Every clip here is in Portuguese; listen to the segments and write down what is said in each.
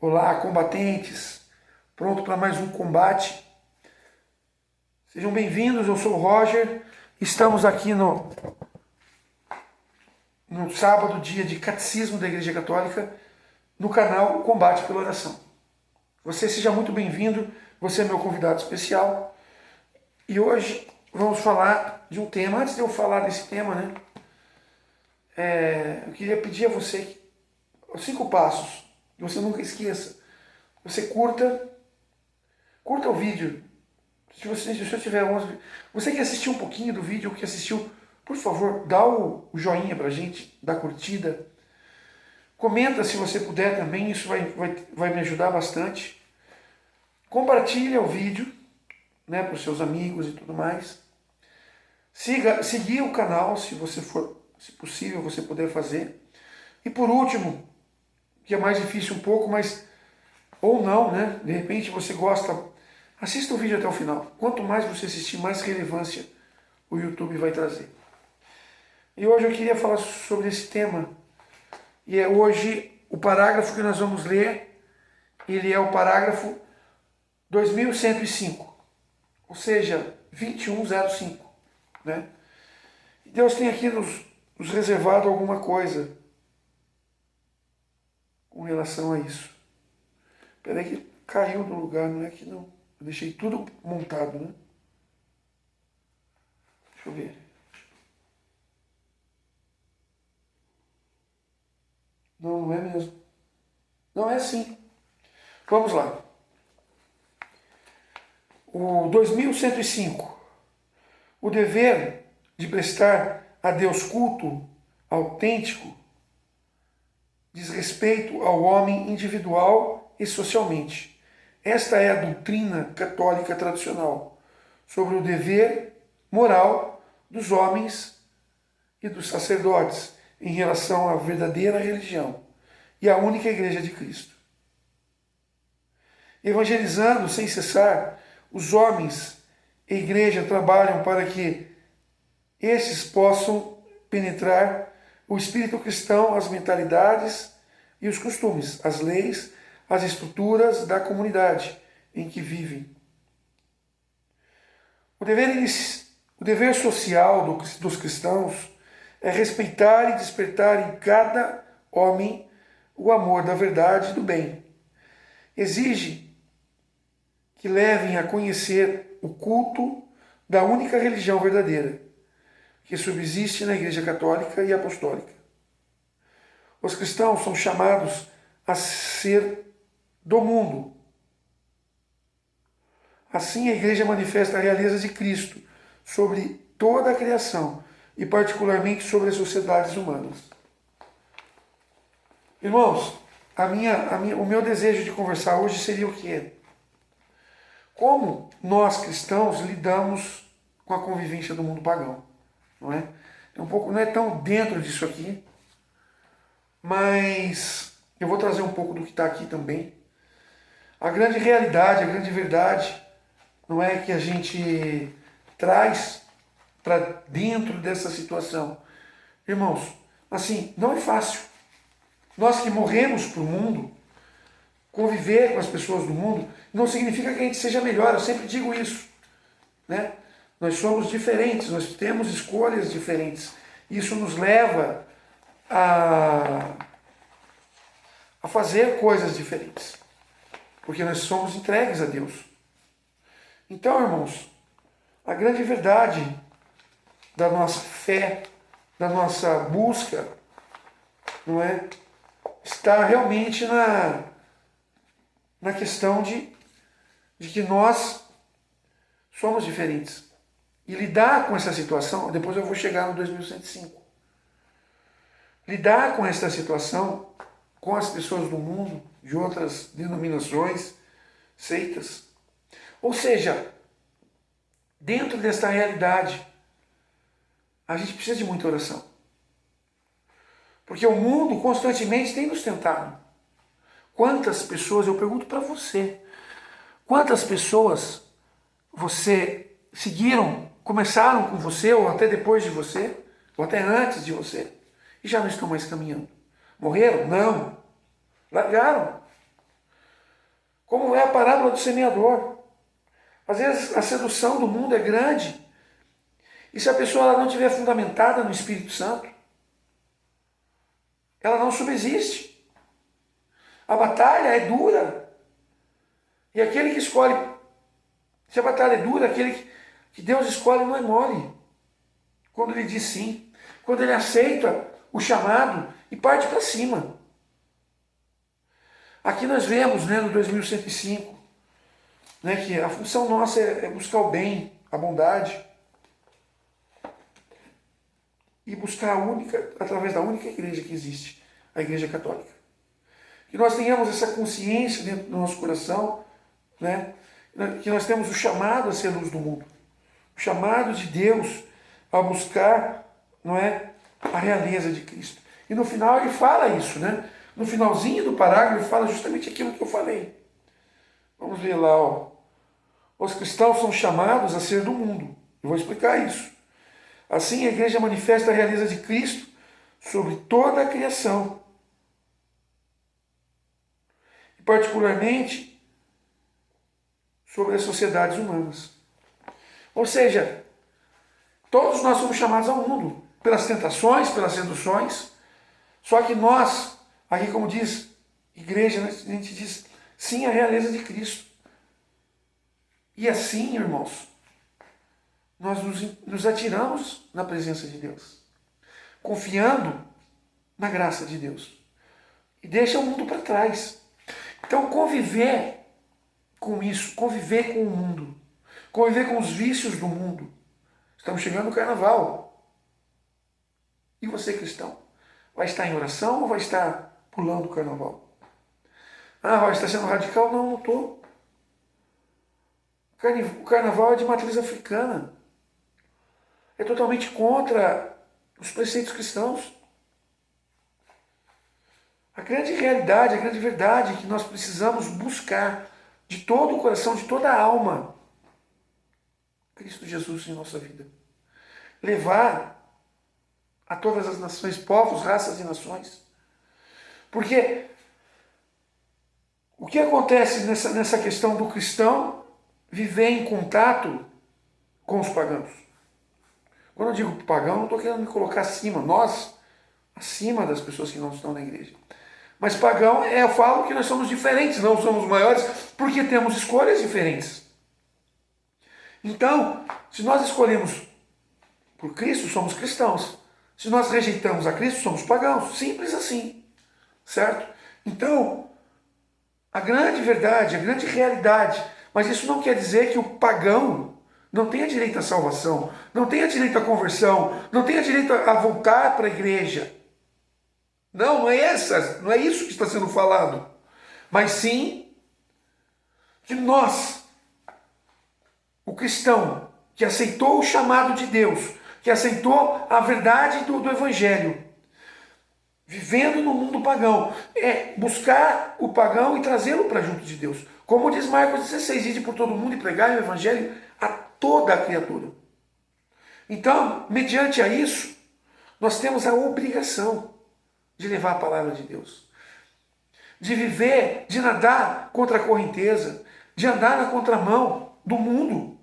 Olá, combatentes, pronto para mais um combate. Sejam bem-vindos, eu sou o Roger. Estamos aqui no sábado, dia de Catecismo da Igreja Católica, no canal Combate pela Oração. Você seja muito bem-vindo, você é meu convidado especial. E hoje vamos falar de um tema. Antes de eu falar desse tema, eu queria pedir a você os 5 passos, que você nunca esqueça. Você curta o vídeo. Se eu tiver 11... Você que assistiu um pouquinho do vídeo, que assistiu, por favor, dá o joinha pra gente, dá curtida. Comenta se você puder também, isso vai me ajudar bastante. Compartilha o vídeo, para os seus amigos e tudo mais. Seguir o canal, se possível, você puder fazer. E por último, que é mais difícil um pouco, mas ou não, de repente você gosta, assista o vídeo até o final. Quanto mais você assistir, mais relevância o YouTube vai trazer. E hoje eu queria falar sobre esse tema. E é hoje o parágrafo que nós vamos ler, ele é o parágrafo 2105, ou seja, 2105. E Deus tem aqui nos reservado alguma coisa com relação a isso. Peraí que caiu no lugar, não é que não. Eu deixei tudo montado, Deixa eu ver. Não é mesmo. Não é assim. Vamos lá. O 2105. O dever de prestar a Deus culto autêntico diz respeito ao homem individual e socialmente. Esta é a doutrina católica tradicional sobre o dever moral dos homens e dos sacerdotes em relação à verdadeira religião e à única Igreja de Cristo. Evangelizando sem cessar, os homens e a Igreja trabalham para que estes possam penetrar o espírito cristão, as mentalidades e os costumes, as leis, as estruturas da comunidade em que vivem. O dever social dos cristãos é respeitar e despertar em cada homem o amor da verdade e do bem. Exige que levem a conhecer o culto da única religião verdadeira, que subsiste na Igreja Católica e Apostólica. Os cristãos são chamados a ser do mundo. Assim, a Igreja manifesta a realeza de Cristo sobre toda a criação e particularmente sobre as sociedades humanas. Irmãos, o meu desejo de conversar hoje seria o quê? Como nós cristãos lidamos com a convivência do mundo pagão, não é? Não é tão dentro disso aqui, mas eu vou trazer um pouco do que está aqui também. A grande realidade, a grande verdade, não é que a gente traz para dentro dessa situação. Irmãos, assim, não é fácil. Nós que morremos para o mundo, conviver com as pessoas do mundo, não significa que a gente seja melhor, eu sempre digo isso. Nós somos diferentes, nós temos escolhas diferentes. Isso nos leva a fazer coisas diferentes, porque nós somos entregues a Deus. Então, irmãos, a grande verdade da nossa fé, da nossa busca, não é, está realmente na questão de que nós somos diferentes. E lidar com essa situação, depois eu vou chegar no 2105. Lidar com essa situação, com as pessoas do mundo, de outras denominações, seitas. Ou seja, dentro desta realidade, a gente precisa de muita oração. Porque o mundo constantemente tem nos tentado. Quantas pessoas, eu pergunto para você, quantas pessoas você começaram com você, ou até depois de você, ou até antes de você, e já não estão mais caminhando? Morreram? Não. Largaram. Como é a parábola do semeador. Às vezes a sedução do mundo é grande. E se a pessoa ela não estiver fundamentada no Espírito Santo, ela não subsiste. A batalha é dura. E aquele que escolhe, se a batalha é dura, aquele que Deus escolhe não é mole. Quando ele diz sim. Quando ele aceita o chamado e parte para cima. Aqui nós vemos, né, no 2105, né, que a função nossa é buscar o bem, a bondade. E buscar através da única igreja que existe, a Igreja Católica. Que nós tenhamos essa consciência dentro do nosso coração, né, que nós temos o chamado a ser luz do mundo. O chamado de Deus a buscar, não é, a realeza de Cristo. E no final ele fala isso, né? No finalzinho do parágrafo ele fala justamente aquilo que eu falei. Vamos ver lá, ó. Os cristãos são chamados a ser do mundo. Eu vou explicar isso. Assim, a igreja manifesta a realeza de Cristo sobre toda a criação. E particularmente sobre as sociedades humanas. Ou seja, todos nós somos chamados ao mundo, pelas tentações, pelas seduções. Só que nós, aqui como diz igreja, a gente diz sim à realeza de Cristo. E assim, irmãos, nós nos atiramos na presença de Deus, confiando na graça de Deus. E deixa o mundo para trás. Então, conviver com isso, conviver com o mundo, conviver com os vícios do mundo. Estamos chegando no carnaval. E você, cristão, vai estar em oração ou vai estar pulando o carnaval? Ah, vai estar sendo radical? Não, não estou. O carnaval é de matriz africana. É totalmente contra os preceitos cristãos. A grande realidade, a grande verdade é que nós precisamos buscar de todo o coração, de toda a alma, Cristo Jesus em nossa vida. Levar a todas as nações, povos, raças e nações. Porque o que acontece nessa questão do cristão viver em contato com os pagãos? Quando eu digo pagão, não estou querendo me colocar acima, nós, acima das pessoas que não estão na igreja. Mas pagão, eu falo que nós somos diferentes, não somos maiores, porque temos escolhas diferentes. Então, se nós escolhemos por Cristo, somos cristãos. Se nós rejeitamos a Cristo, somos pagãos. Simples assim. Certo? Então, a grande verdade, a grande realidade, mas isso não quer dizer que o pagão não tenha direito à salvação, não tenha direito à conversão, não tenha direito a voltar para a igreja. Não é isso que está sendo falado. Mas sim que nós, o cristão, que aceitou o chamado de Deus, que aceitou a verdade do Evangelho, vivendo no mundo pagão, é buscar o pagão e trazê-lo para junto de Deus. Como diz Marcos 16, ide por todo mundo e pregai o Evangelho a toda a criatura. Então, mediante a isso, nós temos a obrigação de levar a palavra de Deus, de viver, de nadar contra a correnteza, de andar na contramão do mundo,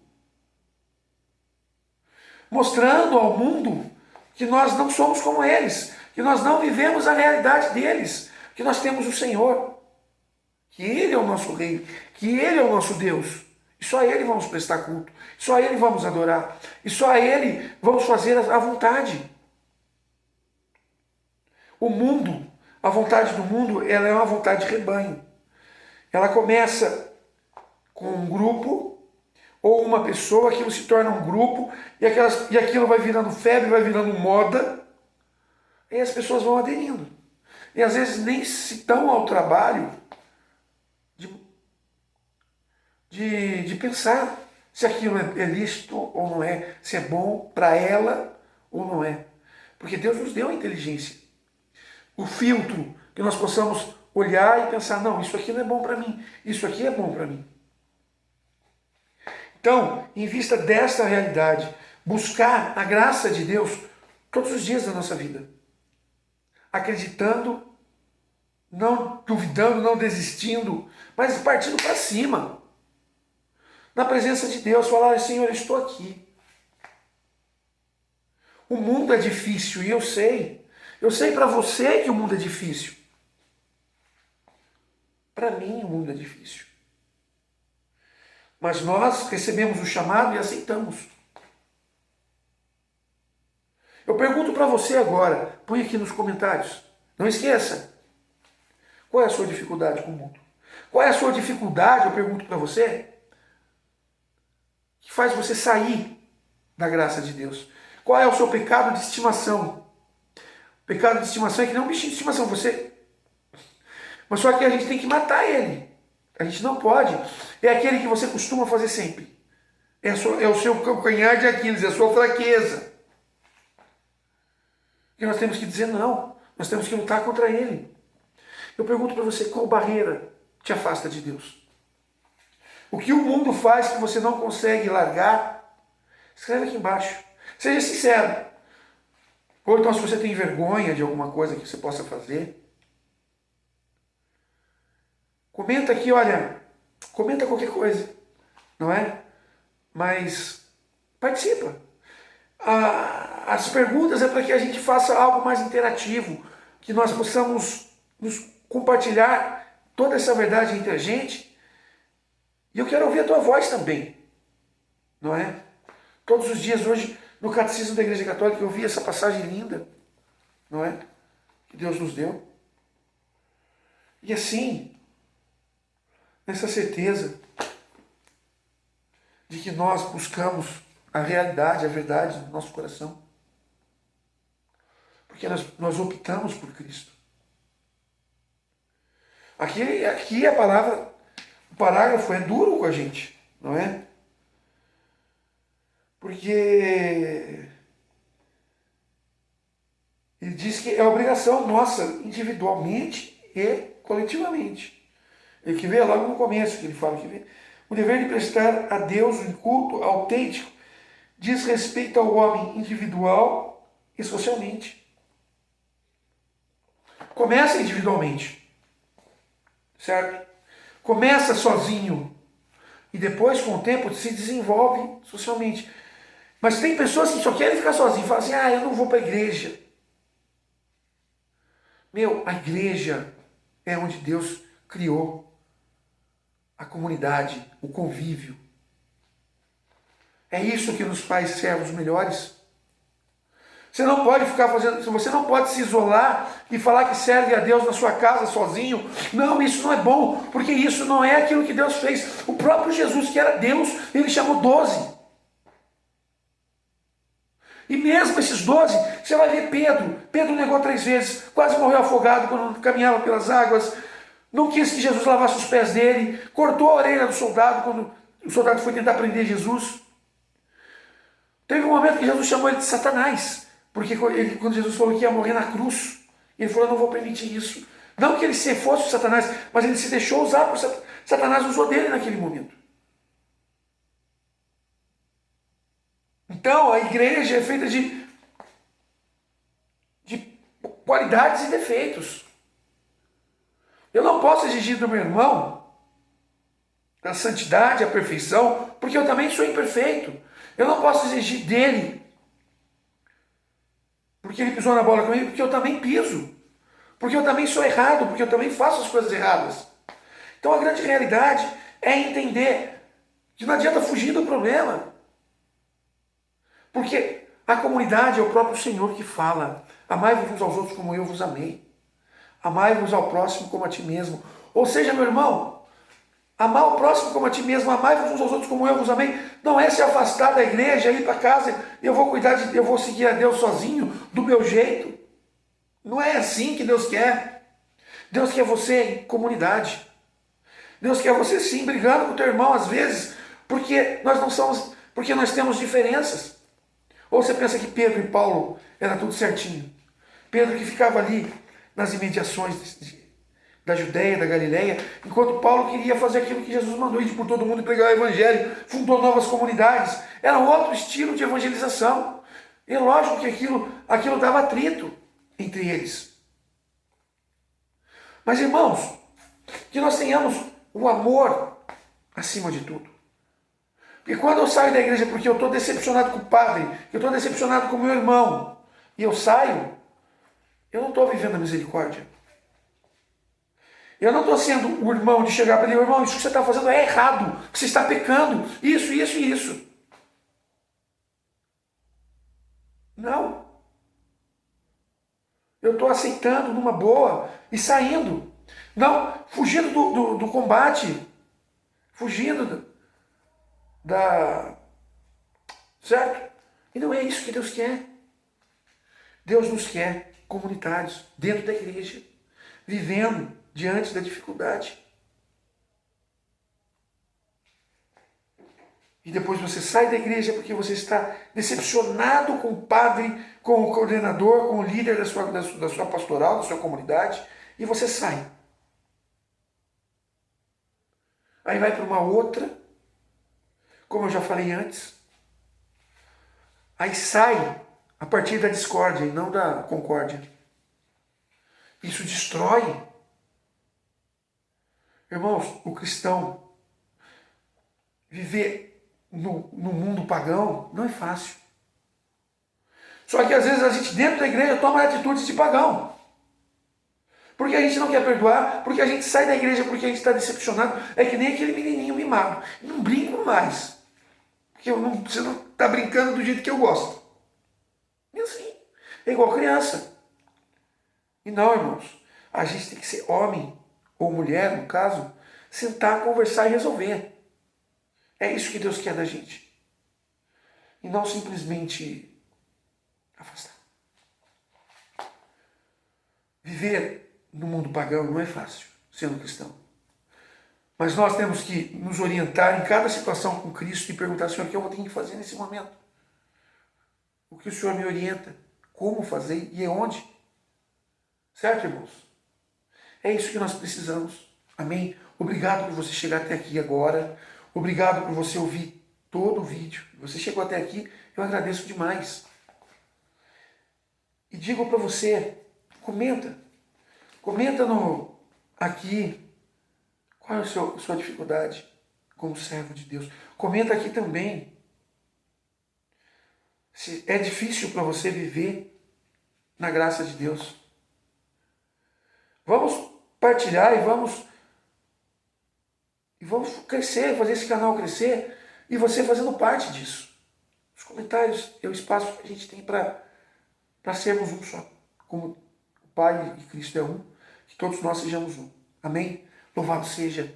mostrando ao mundo que nós não somos como eles, que nós não vivemos a realidade deles, que nós temos o Senhor, que Ele é o nosso Rei, que Ele é o nosso Deus, e só a Ele vamos prestar culto, só a Ele vamos adorar, e só a Ele vamos fazer a vontade. O mundo, a vontade do mundo, ela é uma vontade de rebanho. Ela começa com um grupo ou uma pessoa, aquilo se torna um grupo e aquilo vai virando febre, vai virando moda, e as pessoas vão aderindo. E às vezes nem se dão ao trabalho de pensar se aquilo é lícito ou não é, se é bom para ela ou não é. Porque Deus nos deu a inteligência, o filtro, que nós possamos olhar e pensar, não, isso aqui não é bom para mim, isso aqui é bom para mim. Então, em vista desta realidade, buscar a graça de Deus todos os dias da nossa vida, acreditando não duvidando, não desistindo, mas partindo para cima. Na presença de Deus, falar: Senhor, eu estou aqui. O mundo é difícil e eu sei. Eu sei para você que o mundo é difícil. Para mim o mundo é difícil. Mas nós recebemos o chamado e aceitamos. Eu pergunto para você agora, põe aqui nos comentários. Não esqueça. Qual é a sua dificuldade com o mundo? Qual é a sua dificuldade, eu pergunto para você, que faz você sair da graça de Deus? Qual é o seu pecado de estimação? O pecado de estimação é que não é um bichinho de estimação, você. Mas só que a gente tem que matar ele. A gente não pode. É aquele que você costuma fazer sempre. É o seu calcanhar de Aquiles, é a sua fraqueza. E nós temos que dizer não. Nós temos que lutar contra ele. Eu pergunto para você, qual barreira te afasta de Deus? O que o mundo faz que você não consegue largar? Escreve aqui embaixo. Seja sincero. Ou então se você tem vergonha de alguma coisa que você possa fazer, comenta aqui, olha, comenta qualquer coisa, não é? Mas participa. As perguntas é para que a gente faça algo mais interativo, que nós possamos nos compartilhar toda essa verdade entre a gente. E eu quero ouvir a tua voz também, não é? Todos os dias hoje, no Catecismo da Igreja Católica, eu vi essa passagem linda, não é? Que Deus nos deu. E assim, nessa certeza de que nós buscamos a realidade, a verdade no nosso coração. Porque nós optamos por Cristo. Aqui a palavra, o parágrafo é duro com a gente, não é? Porque ele diz que é obrigação nossa, individualmente e coletivamente. Ele que vê logo no começo, que ele fala que vê. O dever de prestar a Deus um culto autêntico diz respeito ao homem individual e socialmente. Começa individualmente, certo? Começa sozinho e depois, com o tempo, se desenvolve socialmente. Mas tem pessoas que só querem ficar sozinhas, falam assim: eu não vou para a igreja. Meu, a igreja é onde Deus criou a comunidade, o convívio. É isso que nos faz servos melhores. Você não pode ficar fazendo, você não pode se isolar e falar que serve a Deus na sua casa sozinho. Não, isso não é bom, porque isso não é aquilo que Deus fez. O próprio Jesus, que era Deus, ele chamou 12. E mesmo esses 12, você vai ver Pedro. Pedro negou 3 vezes, quase morreu afogado quando caminhava pelas águas. Não quis que Jesus lavasse os pés dele, cortou a orelha do soldado quando o soldado foi tentar prender Jesus. Teve um momento que Jesus chamou ele de Satanás, porque quando Jesus falou que ia morrer na cruz, ele falou: eu não vou permitir isso. Não que ele fosse o Satanás, mas ele se deixou usar por Satanás. Satanás usou dele naquele momento. Então a igreja é feita de qualidades e defeitos. Eu não posso exigir do meu irmão a santidade, a perfeição, porque eu também sou imperfeito. Eu não posso exigir dele, porque ele pisou na bola comigo, porque eu também piso. Porque eu também sou errado, porque eu também faço as coisas erradas. Então a grande realidade é entender que não adianta fugir do problema. Porque a comunidade é o próprio Senhor que fala: amai-vos uns aos outros como eu vos amei. Amai-vos ao próximo como a ti mesmo. Ou seja, meu irmão, amar o próximo como a ti mesmo, amai-vos uns aos outros como eu vos amei, não é se afastar da igreja, ir para casa, eu vou seguir a Deus sozinho, do meu jeito. Não é assim que Deus quer. Deus quer você em comunidade. Deus quer você sim brigando com o teu irmão às vezes, porque nós temos diferenças. Ou você pensa que Pedro e Paulo era tudo certinho? Pedro que ficava ali nas imediações da Judéia, da Galileia, enquanto Paulo queria fazer aquilo que Jesus mandou, ir por todo mundo e pregar o evangelho, fundou novas comunidades. Era um outro estilo de evangelização. E lógico que aquilo dava atrito entre eles. Mas, irmãos, que nós tenhamos o amor acima de tudo. E quando eu saio da igreja porque eu estou decepcionado com o padre, eu estou decepcionado com o meu irmão, e eu saio, eu não estou vivendo a misericórdia. Eu não estou sendo o irmão de chegar para ele, irmão, isso que você está fazendo é errado, que você está pecando, isso, isso e isso. Não. Eu estou aceitando numa boa e saindo. Não, fugindo do combate, fugindo da... Certo? E não é isso que Deus quer. Deus nos quer comunitários, dentro da igreja, vivendo diante da dificuldade. E depois você sai da igreja porque você está decepcionado com o padre, com o coordenador, com o líder da sua pastoral, da sua comunidade, e você sai. Aí vai para uma outra, como eu já falei antes. Aí sai a partir da discórdia e não da concórdia. Isso destrói. Irmãos, o cristão viver no mundo pagão não é fácil. Só que às vezes a gente dentro da igreja toma atitudes de pagão. Porque a gente não quer perdoar, porque a gente sai da igreja porque a gente está decepcionado. É que nem aquele menininho mimado. Não brinco mais. Porque você não está brincando do jeito que eu gosto. E assim, é igual criança. E não, irmãos. A gente tem que ser homem, ou mulher, no caso, sentar, conversar e resolver. É isso que Deus quer da gente. E não simplesmente afastar. Viver no mundo pagão não é fácil, sendo cristão. Mas nós temos que nos orientar em cada situação com Cristo e perguntar, Senhor, o que eu tenho que fazer nesse momento? O que o Senhor me orienta? Como fazer e onde? Certo, irmãos? É isso que nós precisamos. Amém? Obrigado por você chegar até aqui agora. Obrigado por você ouvir todo o vídeo. Você chegou até aqui, eu agradeço demais. E digo para você, comenta. Comenta aqui qual é a sua dificuldade como servo de Deus. Comenta aqui também se é difícil para você viver na graça de Deus. Vamos partilhar e vamos crescer, fazer esse canal crescer e você fazendo parte disso. Os comentários é o espaço que a gente tem para sermos um só. Como o Pai e Cristo é um, que todos nós sejamos um. Amém? Louvado seja.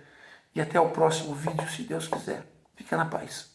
E até o próximo vídeo, se Deus quiser. Fica na paz.